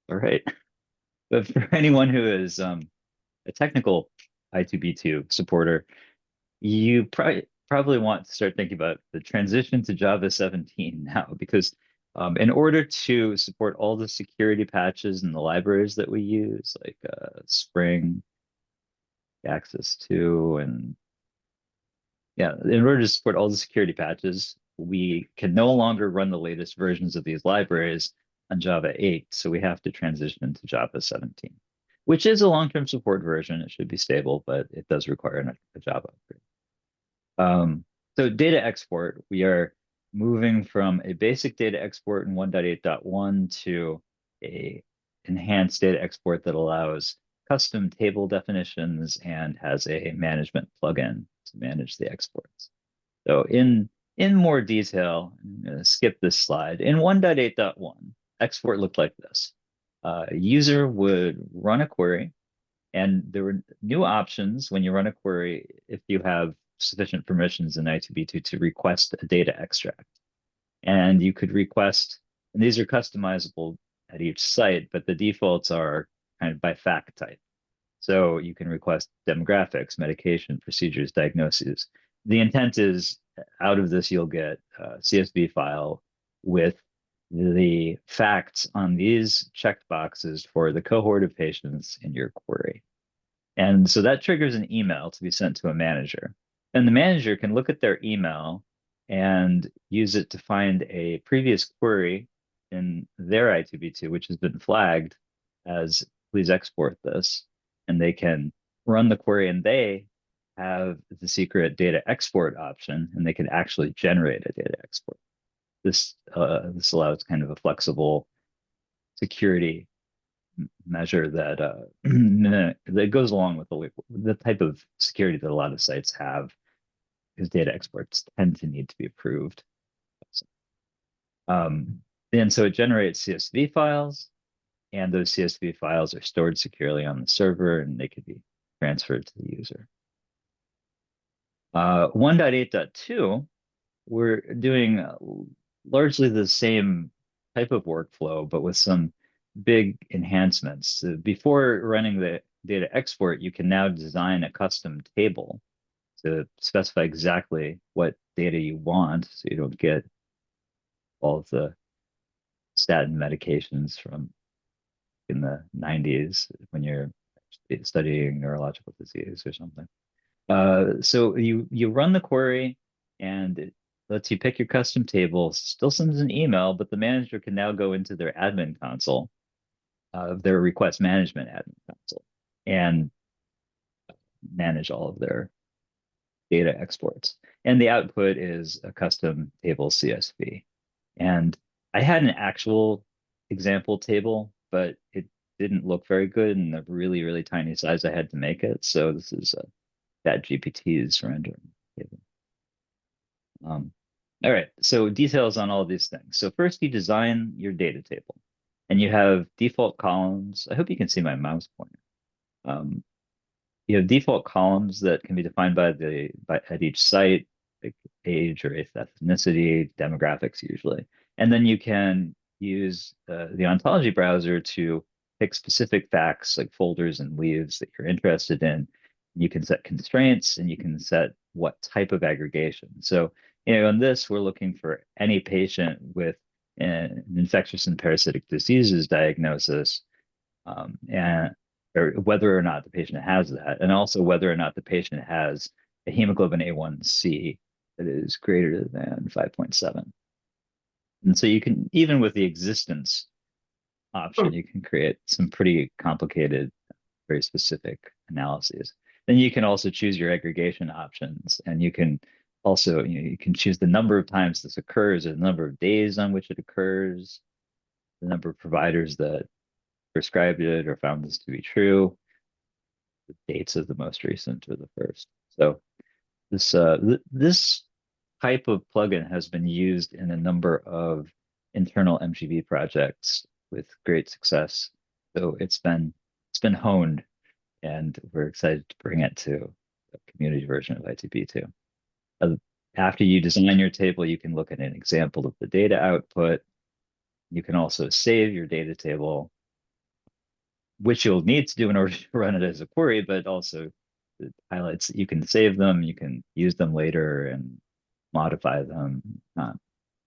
All right. But for anyone who is a technical I2B2 supporter, you probably want to start thinking about the transition to Java 17 now, because in order to support all the security patches and the libraries that we use, like Spring, Access 2, and yeah, in order to support all the security patches, we can no longer run the latest versions of these libraries on Java 8, so we have to transition into Java 17, which is a long-term support version. It should be stable, but it does require a Java upgrade. So data export, we are moving from a basic data export in 1.8.1 to a enhanced data export that allows custom table definitions and has a management plugin to manage the exports. So in more detail, I'm going to skip this slide. In 1.8.1, export looked like this. A user would run a query, and there were new options when you run a query if you have sufficient permissions in I2B2 to request a data extract. And you could request, and these are customizable at each site, but the defaults are kind of by fact type. So you can request demographics, medication, procedures, diagnoses. The intent is out of this, you'll get a CSV file with the facts on these checked boxes for the cohort of patients in your query. And so that triggers an email to be sent to a manager. And the manager can look at their email and use it to find a previous query in their I2B2, which has been flagged as please export this. And they can run the query, and they have the secret data export option, and they can actually generate a data export. This allows kind of a flexible security measure that that goes along with the type of security that a lot of sites have, because data exports tend to need to be approved. So, and so it generates CSV files, and those CSV files are stored securely on the server, and they could be transferred to the user. 1.8.2, we're doing largely the same type of workflow, but with some big enhancements. So before running the data export, you can now design a custom table to specify exactly what data you want, so you don't get all of the statin medications from in the 90s when you're studying neurological disease or something. So you run the query, and it lets you pick your custom table, still sends an email, but the manager can now go into their admin console, their request management admin console, and manage all of their data exports. And the output is a custom table CSV. And I had an actual example table, but it didn't look very good in the really, really tiny size I had to make it. So this is ChatGPT's rendering table. All right, so details on all of these things. So first you design your data table, and you have default columns. I hope you can see my mouse pointer. You have default columns that can be defined at each site, like age or ethnicity, demographics usually. And then you can use the ontology browser to pick specific facts like folders and leaves that you're interested in. You can set constraints, and you can set what type of aggregation. So, in this, we're looking for any patient with an infectious and parasitic diseases diagnosis, and or whether or not the patient has that, and also whether or not the patient has a hemoglobin A1C that is greater than 5.7. And so you can, even with the existence option, you can create some pretty complicated, very specific analyses. Then you can also choose your aggregation options, and you can also, you can choose the number of times this occurs, or the number of days on which it occurs, the number of providers that prescribed it or found this to be true, the dates of the most recent or the first. So this type of plugin has been used in a number of internal MGB projects with great success. So it's been honed, and we're excited to bring it to a community version of I2B2. After you design your table, you can look at an example of the data output. You can also save your data table, which you'll need to do in order to run it as a query, but also it highlights that you can save them, you can use them later and modify them.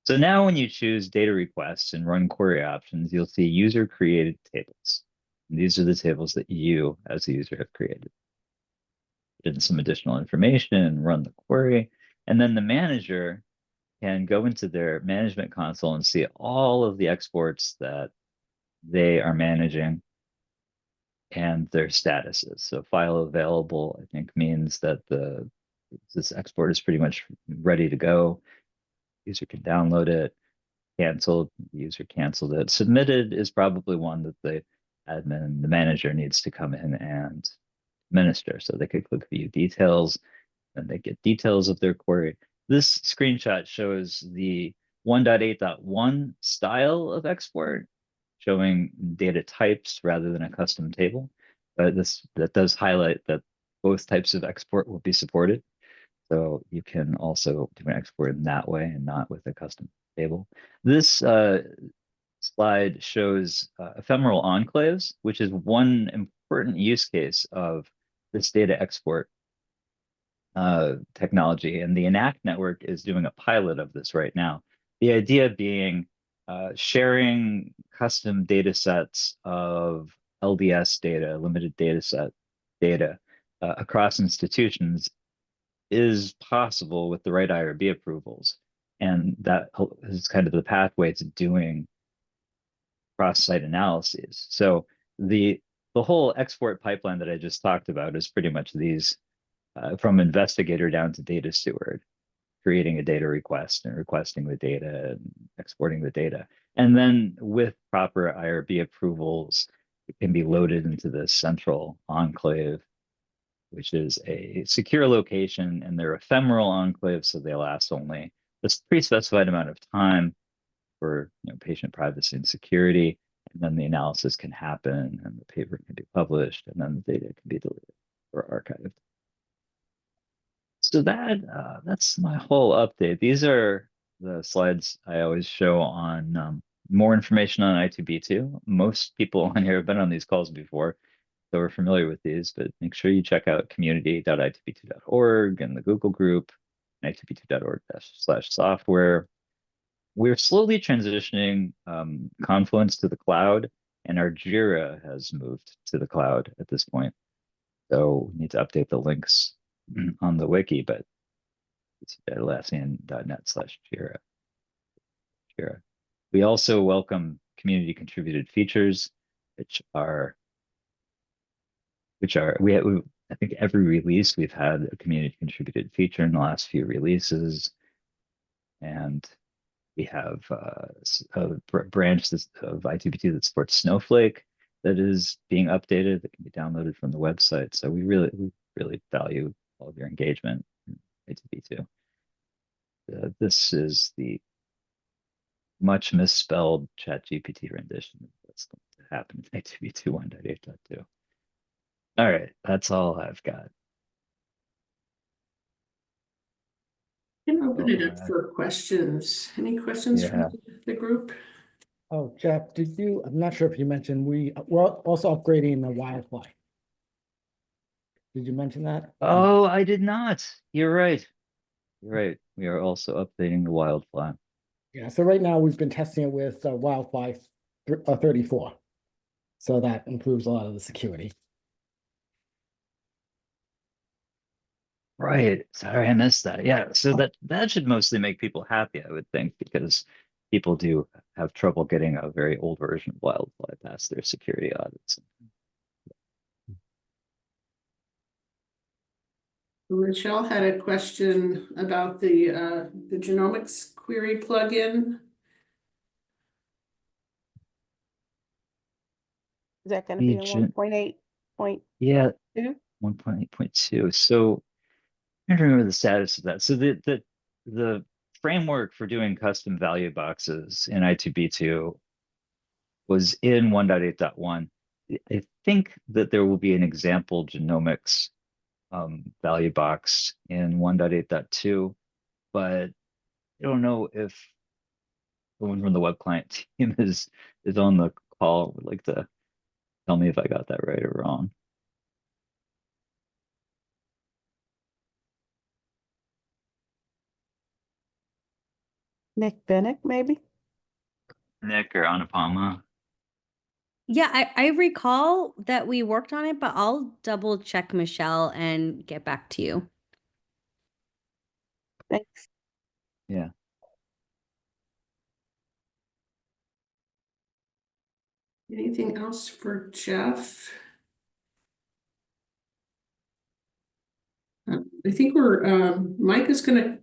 So now when you choose data requests and run query options, you'll see user created tables. And these are the tables that you as a user have created. Put in some additional information, run the query, and then the manager can go into their management console and see all of the exports that they are managing and their statuses. So file available, I think, means that this export is pretty much ready to go. User can download it. Canceled, the user canceled it. Submitted is probably one that the admin, the manager needs to come in and administer. So they could click view details and they get details of their query. This screenshot shows the 1.8.1 style of export, showing data types rather than a custom table. But that does highlight that both types of export will be supported. So you can also do an export in that way and not with a custom table. This slide shows ephemeral enclaves, which is one important use case of this data export technology. And the ENACT network is doing a pilot of this right now. The idea being sharing custom data sets of LDS data, limited data set data across institutions is possible with the right IRB approvals. And that is kind of the pathway to doing cross-site analyses. So the whole export pipeline that I just talked about is pretty much these from investigator down to data steward, creating a data request and requesting the data and exporting the data. And then with proper IRB approvals, it can be loaded into this central enclave, which is a secure location, and they're ephemeral enclaves, so they last only this pre-specified amount of time for patient privacy and security. And then the analysis can happen and the paper can be published and then the data can be deleted or archived. So that's my whole update. These are the slides I always show on more information on I2B2. Most people on here have been on these calls before, so we're familiar with these, but make sure you check out community.i2b2.org and the Google group, i2b2.org/software. We're slowly transitioning Confluence to the cloud, and our Jira has moved to the cloud at this point. So we need to update the links on the wiki, but it's atlassian.net/Jira. Jira. We also welcome community contributed features, which are I think every release we've had a community contributed feature in the last few releases, and we have a branch of I2B2 that supports Snowflake that is being updated that can be downloaded from the website. So we really value all of your engagement in I2B2. This is the much misspelled ChatGPT rendition that's going to happen in I2B2 1.8.2. All right, that's all I've got. Can open it up for questions. Any questions from the group? Oh, Jeff, I'm not sure if you mentioned, we're also upgrading the Wildfly. Did you mention that? Oh, I did not. You're right. You're right. We are also updating the Wildfly. Yeah, so right now we've been testing it with Wildfly 34. So that improves a lot of the security. Right. Sorry, I missed that. Yeah. So that should mostly make people happy, I would think, because people do have trouble getting a very old version of Wildfly past their security audits. Michelle had a question about the genomics query plugin. Is that going to be in 1.8.2? Yeah, 1.8.2. So I don't remember the status of that. So the framework for doing custom value boxes in I2B2 was in 1.8.1. I think that there will be an example genomics value box in 1.8.2, but I don't know if someone from the web client team is on the call. Would like to Tell me if I got that right or wrong. Nick Bennett, maybe? Nick or Anupama? Yeah, I recall that we worked on it, but I'll double check Michelle and get back to you. Thanks. Yeah. Anything else for Jeff? I think Mike is gonna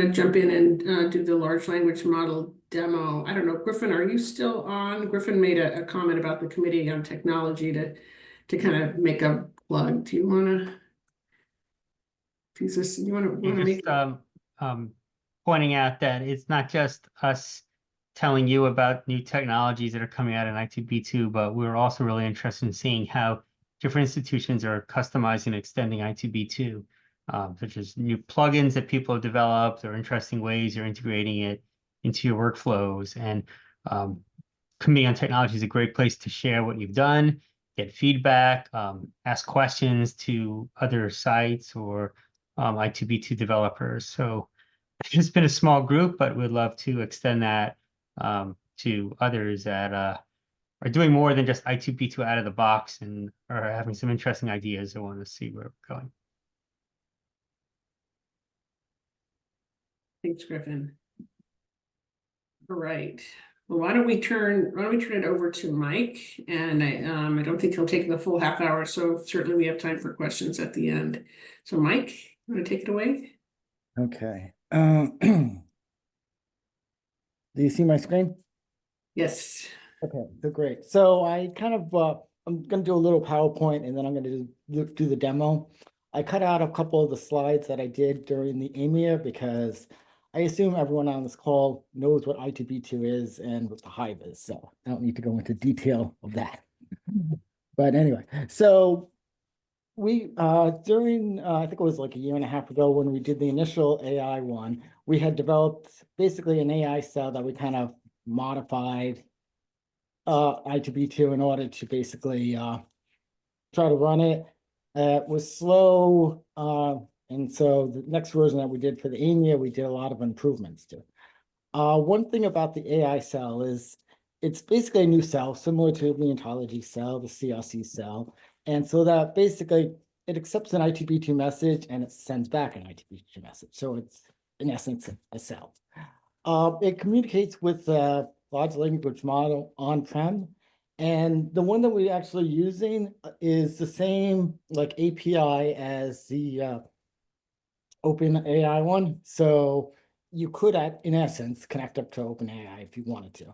jump in and do the large language model demo. I don't know, Griffin, are you still on? Griffin made a comment about the Committee on Technology to kind of make a plug. Do you wanna? You wanna make? Pointing out that it's not just us telling you about new technologies that are coming out in I2B2, but we're also really interested in seeing how different institutions are customizing and extending I2B2, such as new plugins that people have developed or interesting ways you're integrating it into your workflows. And Committee on Technology is a great place to share what you've done, get feedback, ask questions to other sites or I2B2 developers. So it's been a small group, but we'd love to extend that to others that are doing more than just I2B2 out of the box and are having some interesting ideas. I want to see where we're going. Thanks, Griffin. All right. Well, why don't we turn it over to Mike? And I don't think he'll take the full half hour, so certainly we have time for questions at the end. So Mike, you want to take it away? Okay. Do you see my screen? Yes. Okay, so great. So I kind of, I'm going to do a little PowerPoint and then I'm going to do the demo. I cut out a couple of the slides that I did during the EMEA because I assume everyone on this call knows what I2B2 is and what the Hive is. So I don't need to go into detail of that. But anyway, so we, during, I think it was like a year and a half ago when we did the initial AI one, we had developed basically an AI cell that we kind of modified I2B2 in order to basically try to run it. It was slow, and so the next version that we did for the EMEA, we did a lot of improvements to. One thing about the AI cell is it's basically a new cell, similar to the ontology cell, the CRC cell. And so that basically it accepts an I2B2 message and it sends back an I2B2 message. So it's in essence a cell. It communicates with the large language model on-prem. And the one that we're actually using is the same like API as the OpenAI one. So you could, in essence, connect up to OpenAI if you wanted to.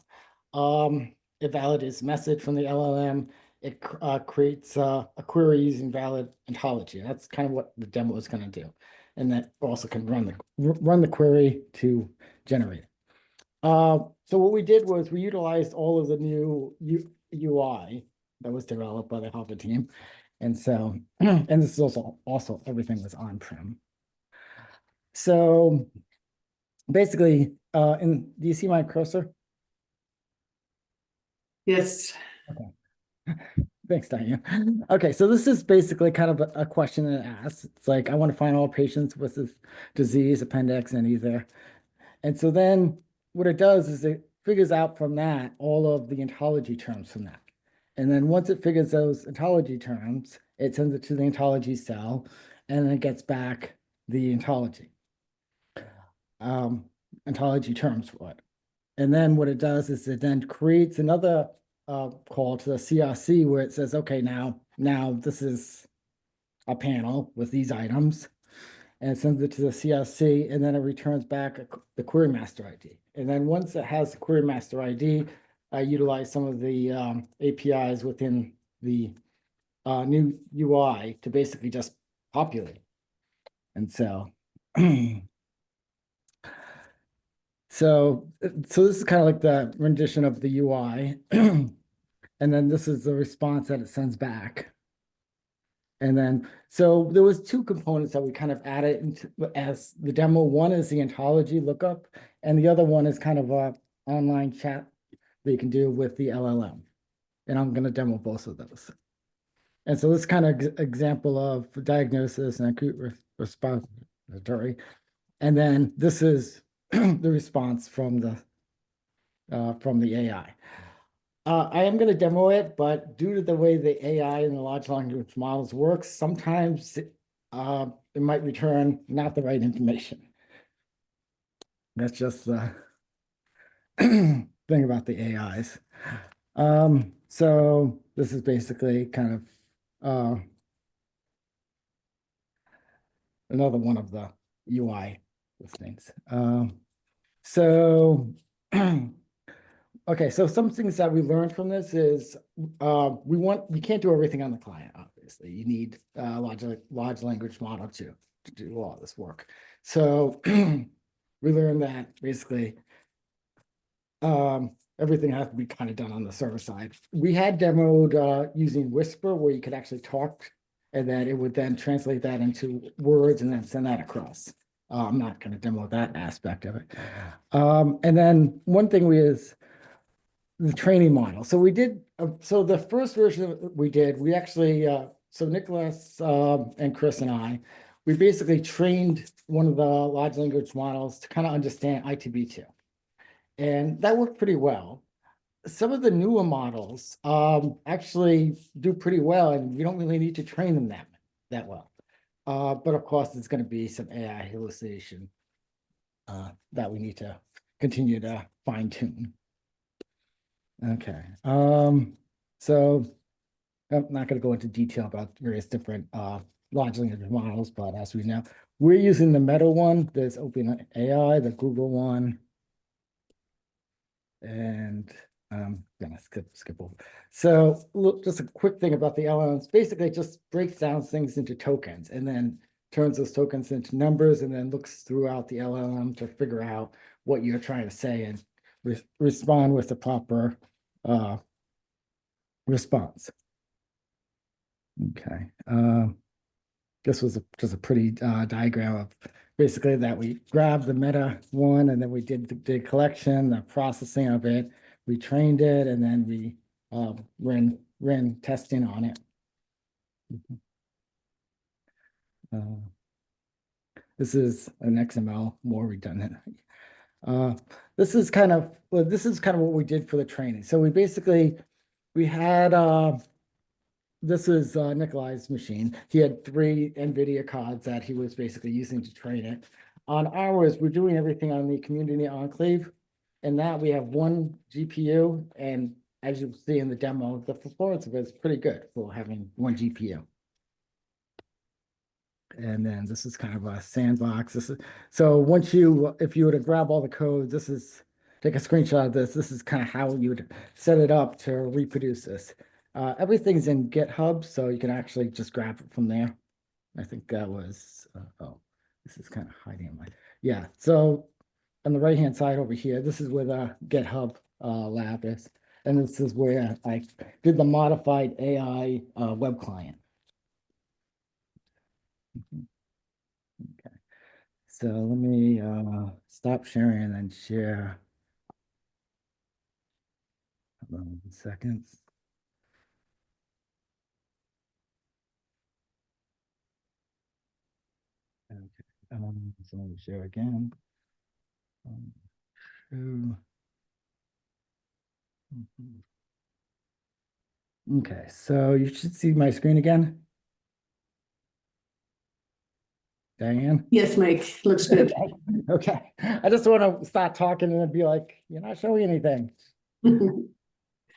It validates message from the LLM. It creates a query using valid ontology. That's kind of what the demo is going to do. And that also can run the query to generate it. So what we did was we utilized all of the new UI that was developed by the Harvard team. And so, and this is also everything was on-prem. So basically, do you see my cursor? Yes. Okay. Thanks, Diane. Okay, so this is basically kind of a question that it asks. It's like, I want to find all patients with this disease, appendix, and either. And so then what it does is it figures out from that all of the ontology terms from that. And then once it figures those ontology terms, it sends it to the ontology cell, and then it gets back the ontology terms for it. And then what it does is it then creates another call to the CRC where it says, okay, now this is a panel with these items, and it sends it to the CRC, and then it returns back the query master ID. And then once it has the query master ID, I utilize some of the APIs within the new UI to basically just populate. And so, so this is kind of like the rendition of the UI. And then this is the response that it sends back. And then, so there was two components that we kind of added into as the demo. One is the ontology lookup, and the other one is kind of a online chat that you can do with the LLM. and I'm going to demo both of those. And so this kind of example of diagnosis and acute respiratory. And then this is the response from the AI. I am going to demo it, but due to the way the AI and the large language models work, sometimes it might return not the right information. That's just the thing about the AIs. So this is basically kind of another one of the UI things. So okay, so some things that we learned from this is you can't do everything on the client, obviously. You need a large language model to do all this work. So we learned that basically everything has to be kind of done on the server side. We had demoed using Whisper, where you could actually talk, and then it would then translate that into words and then send that across. I'm not going to demo that aspect of it. And then one thing is the training model. So we did, so the first version we actually, so Nicholas and Chris and I, we basically trained one of the large language models to kind of understand ITB2. And that worked pretty well. Some of the newer models actually do pretty well, and you don't really need to train them that well. But of course, there's going to be some AI hallucination that we need to continue to fine tune. Okay, so I'm not going to go into detail about various different large language models, but as we know, we're using the Meta one. There's OpenAI, the Google one, and I'm gonna skip over. So look, just a quick thing about the LLMs. Basically, it just breaks down things into tokens and then turns those tokens into numbers and then looks throughout the LLM to figure out what you're trying to say and respond with the proper response. Okay. This was just a pretty diagram of basically that we grabbed the Meta one and then we did the collection, the processing of it. We trained it and then we ran testing on it. This is an XML, more redundant. This is kind of what we did for the training. So we had this is Nikolai's machine. He had 3 NVIDIA cards that he was basically using to train it. On ours, we're doing everything on the community enclave, and that we have 1 GPU. And as you see in the demo, the performance of it is pretty good for having 1 GPU. And then this is kind of a sandbox. So if you were to grab all the code, take a screenshot of this. This is kind of how you would set it up to reproduce this. Everything's in GitHub, so you can actually just grab it from there. I think that was, this is kind of hiding my, yeah. So on the right-hand side over here, this is where the GitHub lab is. And this is where I did the modified AI web client. Okay, so let me stop sharing and then share. Hold on 1 second. Okay, so let me share again. Okay, so you should see my screen again. Diane? Yes, Mike, looks good. Okay, I just want to start talking and then be like, you're not showing anything.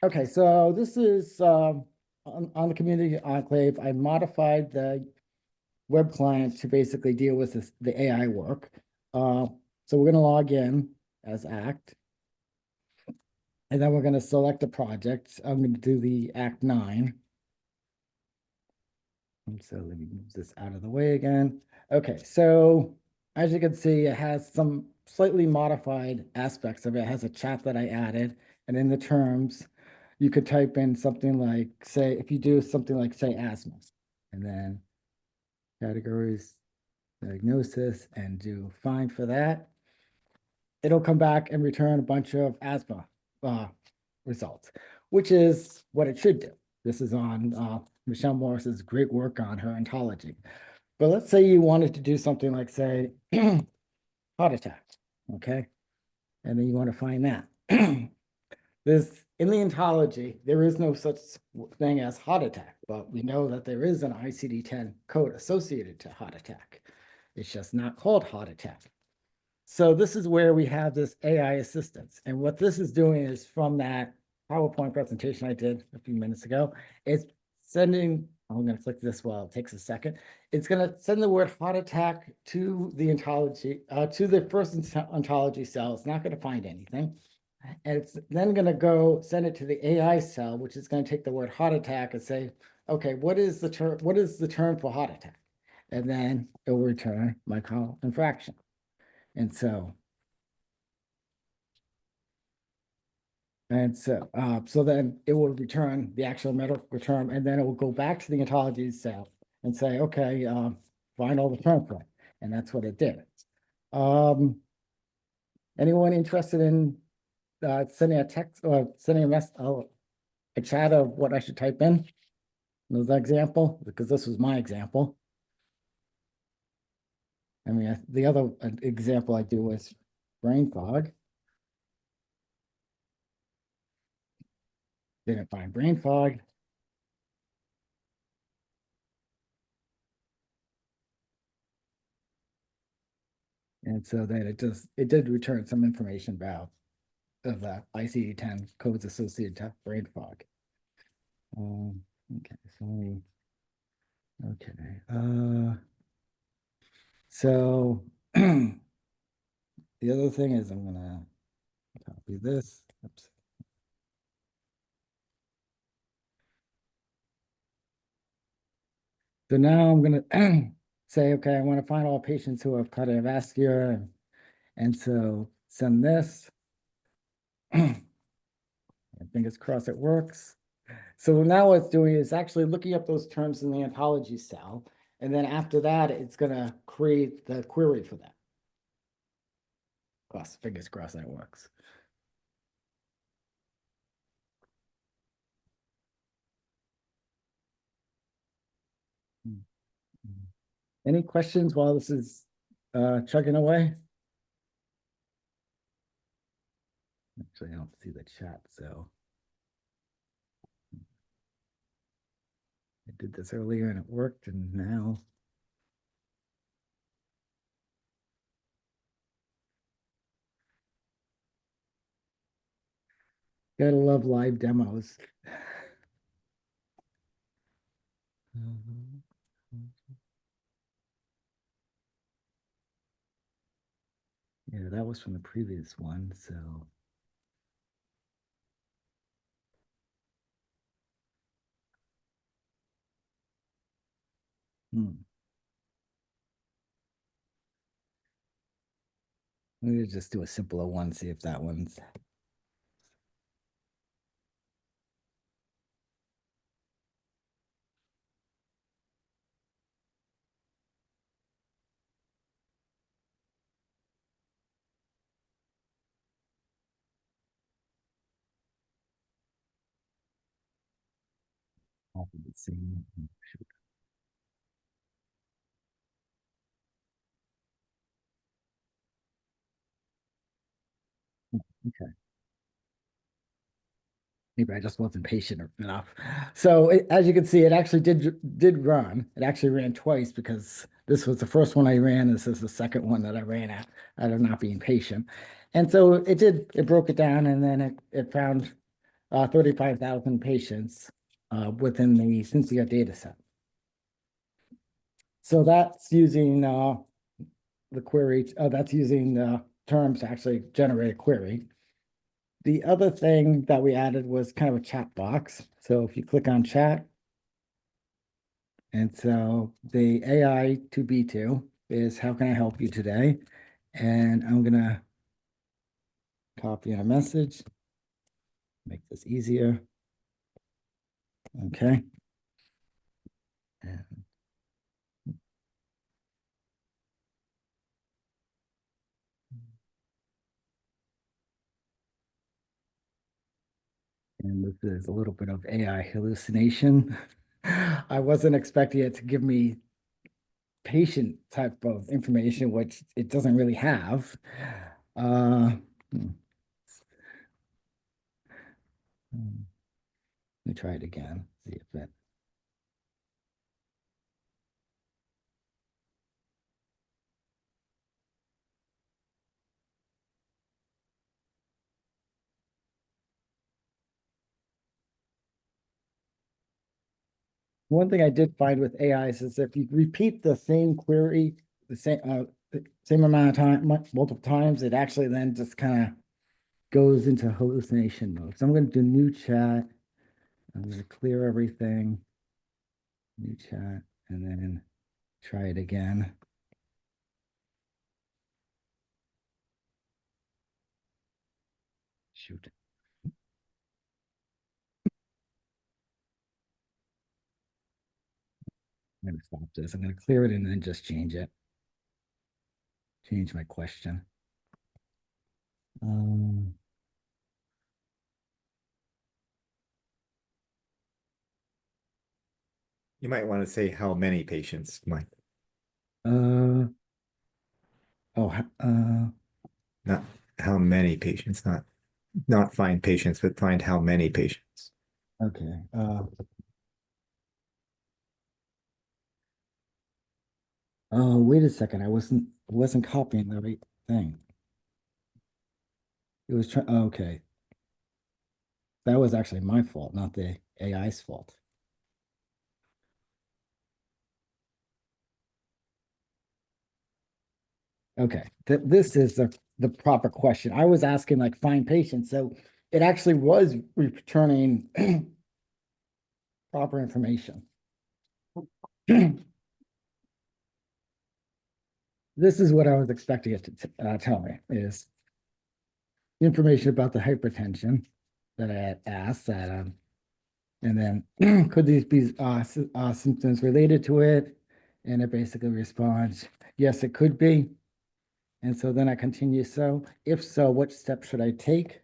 Okay, so this is on the community enclave. I modified the web client to basically deal with the AI work. So we're going to log in as Act. And then we're going to select a project. I'm going to do the Act 9. And so let me move this out of the way again. Okay, so as you can see, it has some slightly modified aspects of it. It has a chat that I added. And in the terms, you could type in something like, say, if you do something like, say, asthma, and then categories, diagnosis, and do find for that, it'll come back and return a bunch of asthma results. which is what it should do. This is on Michelle Morris's great work on her ontology. But let's say you wanted to do something like, say, heart attack, okay? And then you want to find that. This, in the ontology, there is no such thing as heart attack, but we know that there is an ICD-10 code associated to heart attack. It's just not called heart attack. So this is where we have this AI assistance. And what this is doing is from that PowerPoint presentation I did a few minutes ago, it's sending, I'm going to click this while it takes a second. It's going to send the word heart attack to the ontology, to the first ontology cell. It's not going to find anything. And it's then going to go send it to the AI cell, which is going to take the word heart attack and say, okay, what is the term? What is the term for heart attack? And then it will return my call infraction. And so then it will return the actual medical term, and then it will go back to the ontology cell and say, okay, find all the term for it. And that's what it did. Anyone interested in sending a text or sending a chat of what I should type in? This example, because this was my example. I mean, the other example I do was brain fog. Didn't find brain fog. And so then it did return some information about the ICD-10 codes associated to brain fog. Okay, so so the other thing is I'm gonna copy this. Oops. So now I'm gonna say, okay, I want to find all patients who have cardiovascular, and so send this. Fingers crossed it works. So now what it's doing is actually looking up those terms in the ontology cell, and then after that, it's gonna create the query for that. Fingers crossed that works. Any questions while this is chugging away? Actually, I don't see the chat, so. I did this earlier and it worked, and now. Gotta love live demos. Yeah, that was from the previous one, so. Let me just do a simpler one, see if that one's. Off of the scene. Shoot. Okay. Maybe I just wasn't patient enough. So as you can see, it actually did run. It actually ran twice because this was the first one I ran. This is the second one that I ran out of not being patient. And so it broke it down, and then it found 35,000 patients within the Cincia data set. So that's using the query, that's using the terms to actually generate a query. The other thing that we added was kind of a chat box. So if you click on chat, and so the AI to B2 is how can I help you today? And I'm gonna copy in a message, make this easier. Okay. And And this is a little bit of AI hallucination. I wasn't expecting it to give me patient type of information, which it doesn't really have. Let me try it again, see if it. One thing I did find with AIs is if you repeat the same query, the same amount of time, multiple times, it actually then just kind of goes into hallucination mode. So I'm going to do new chat. I'm going to clear everything. New chat, and then try it again. Shoot. I'm going to stop this. I'm going to clear it and then just change it. Change my question. You might want to say how many patients, Mike, Oh, not how many patients, not find patients, but find how many patients. okay. Oh, wait a second. I wasn't copying the right thing. It was okay. That was actually my fault, not the AI's fault. Okay, this is the proper question. I was asking like find patients, so it actually was returning proper information. This is what I was expecting it to tell me is information about the hypertension that I had asked that, and then could these be symptoms related to it? And it basically responds, yes, it could be. And so then I continue. So if so, what steps should I take?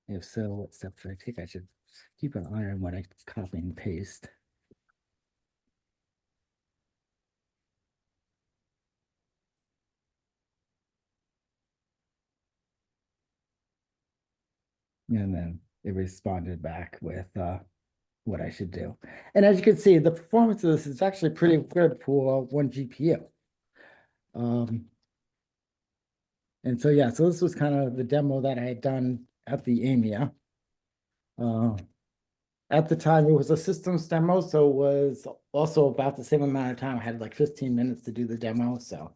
If so, what steps should I take? I should keep an eye on what I copy and paste. And then it responded back with what I should do. And as you can see, the performance of this is actually pretty good for one GPU. And so, yeah, so this was kind of the demo that I had done at the AMIA. At the time, it was a systems demo, so it was also about the same amount of time. I had like 15 minutes to do the demo, so.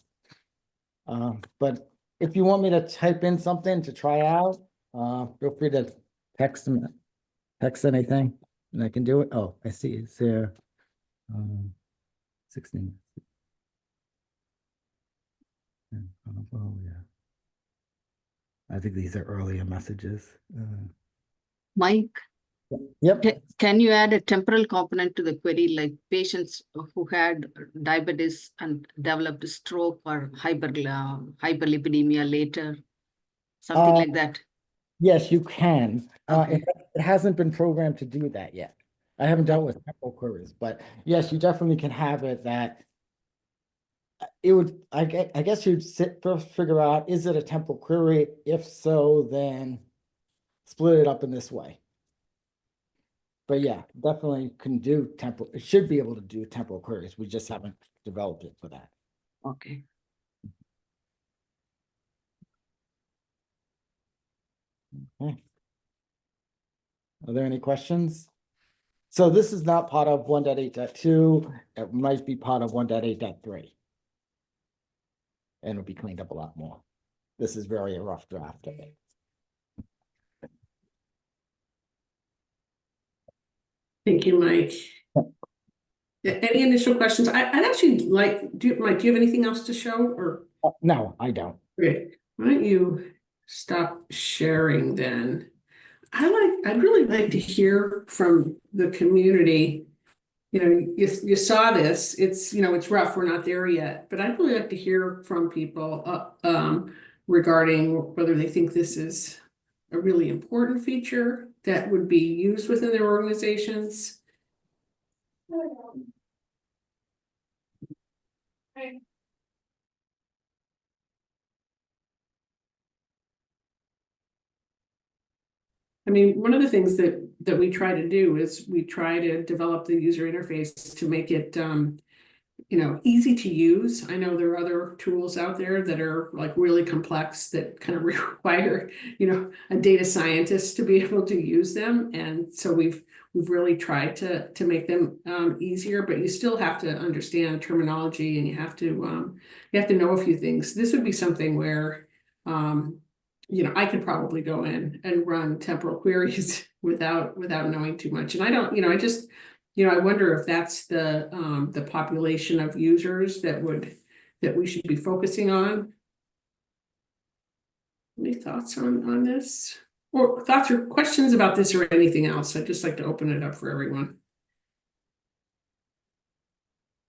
But if you want me to type in something to try out, feel free to text anything, and I can do it. Oh, I see, it's there. 16. Oh, yeah. I think these are earlier messages. Mike, Yep. can you add a temporal component to the query, like patients who had diabetes and developed stroke or hyperlipidemia later, something like that? Yes, you can. Okay. It hasn't been programmed to do that yet. I haven't dealt with temporal queries, but yes, you definitely can have it that it would, I guess you'd first figure out, is it a temporal query? If so, then split it up in this way. But yeah, definitely can do temporal, it should be able to do temporal queries. We just haven't developed it for that. Okay. Okay. Are there any questions? So this is not part of 1.8.2. It might be part of 1.8.3. And it'll be cleaned up a lot more. This is very a rough draft of it. Thank you, Mike. Any initial questions? I'd actually like, Mike, do you have anything else to show or? No, I don't. Great. Why don't you stop sharing then? I'd really like to hear from the community. You know, you saw this, it's, you know, it's rough, we're not there yet, but I'd really like to hear from people regarding whether they think this is a really important feature that would be used within their organizations. I mean, one of the things that we try to do is we try to develop the user interface to make it easy to use. I know there are other tools out there that are like really complex that kind of require, a data scientist to be able to use them. And so we've really tried to make them easier, but you still have to understand terminology and you have to know a few things. This would be something where I could probably go in and run temporal queries without knowing too much. And I don't, I wonder if that's the population of users that we should be focusing on. Any thoughts on this? Or thoughts or questions about this or anything else? I'd just like to open it up for everyone.